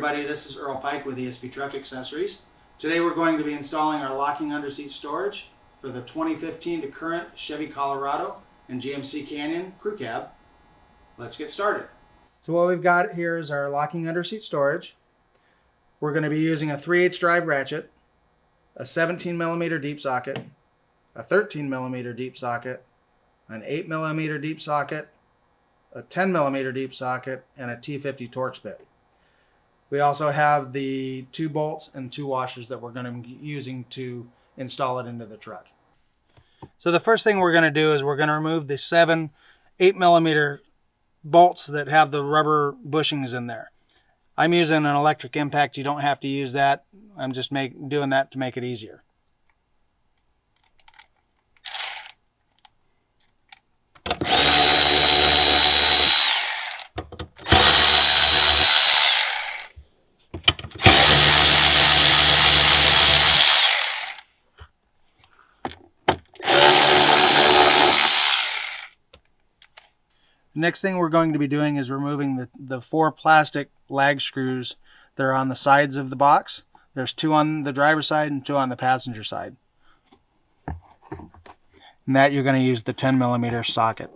everybody, this is Earl Pike with ESP Truck Accessories. Today we're going to be installing our locking underseat storage for the 2015 to current Chevy Colorado and GMC Canyon crew cab. Let's get started. So what we've got here is our locking underseat storage. We're going to be using a 3/8 drive ratchet, a 17mm deep socket, a 13mm deep socket, an 8mm deep socket, a 10mm deep socket, and a T50 Torx bit. We also have the 2 bolts and 2 washers that we're going to be using to install it into the truck. So the first thing we're going to do is we're going to remove the 7 8mm bolts that have the rubber bushings in there. I'm using an electric impact. You don't have to use that. I'm just doing that to make it easier. The next thing we're going to be doing is removing the 4 plastic lag screws that are on the sides of the box. There's 2 on the driver's side and 2 on the passenger side. And that you're going to use the 10mm socket.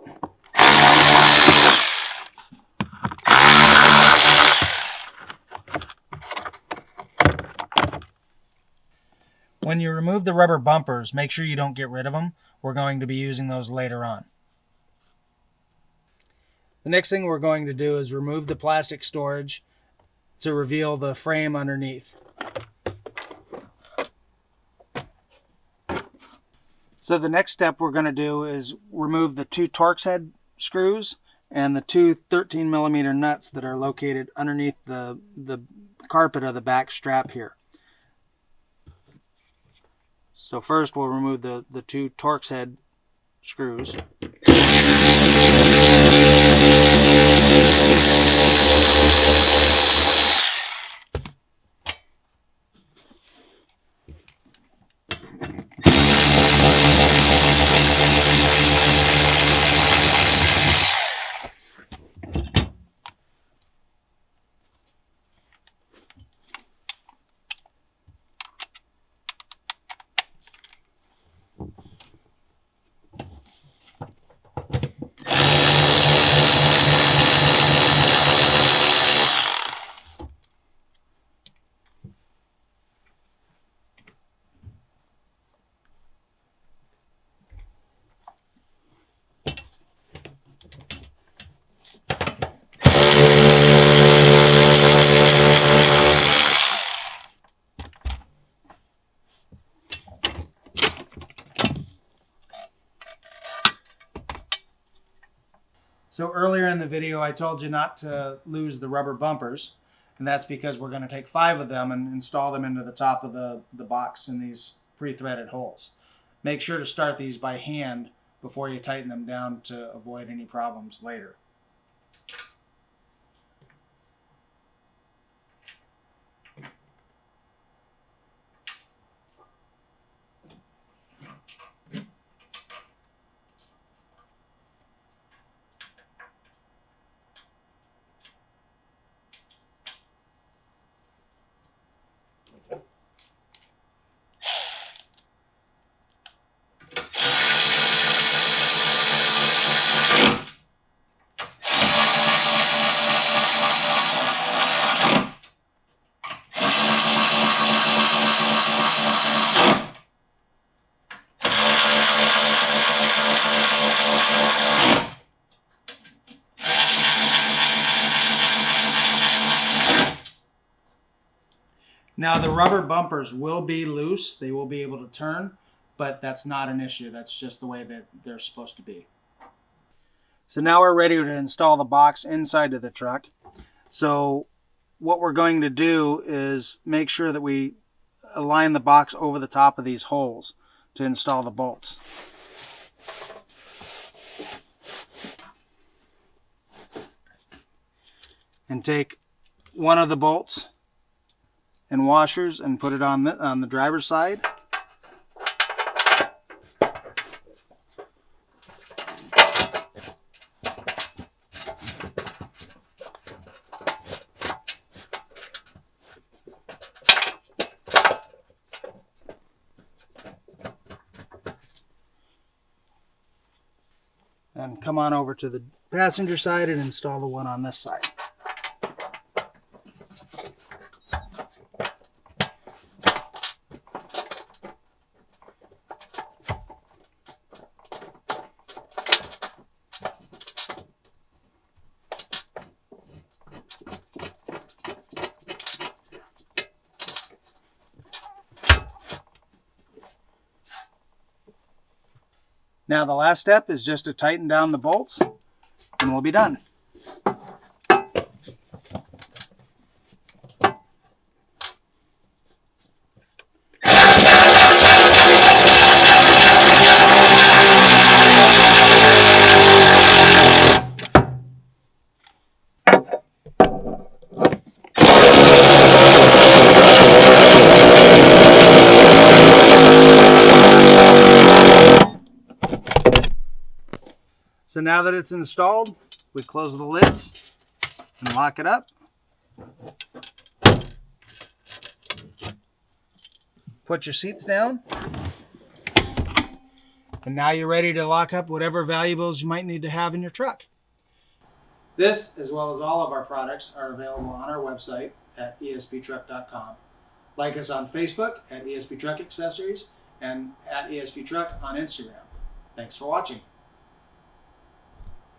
When you remove the rubber bumpers, make sure you don't get rid of them. We're going to be using those later on. The next thing we're going to do is remove the plastic storage to reveal the frame underneath. So the next step we're going to do is remove the 2 Torx head screws and the 2 13mm nuts that are located underneath the carpet of the back strap here. So first we'll remove the 2 Torx head screws. So earlier in the video I told you not to lose the rubber bumpers, and that's because we're going to take 5 of them and install them into the top of the box in these pre-threaded holes. Make sure to start these by hand before you tighten them down to avoid any problems later. Now the rubber bumpers will be loose, they will be able to turn, but that's not an issue. That's just the way that they're supposed to be. So now we're ready to install the box inside of the truck. So what we're going to do is make sure that we align the box over the top of these holes to install the bolts. And take one of the bolts and washers and put it on the driver's side. come on over to the passenger side and install the one on this side. Now the last step is just to tighten down the bolts and we'll be done. So now that it's installed, we close the lids and lock it up. Put your seats down. And now you're ready to lock up whatever valuables you might need to have in your truck. This, as well as all of our products, are available on our website at esptruck.com. Like us on Facebook at ESP Truck Accessories and at ESP Truck on Instagram. Thanks for watching.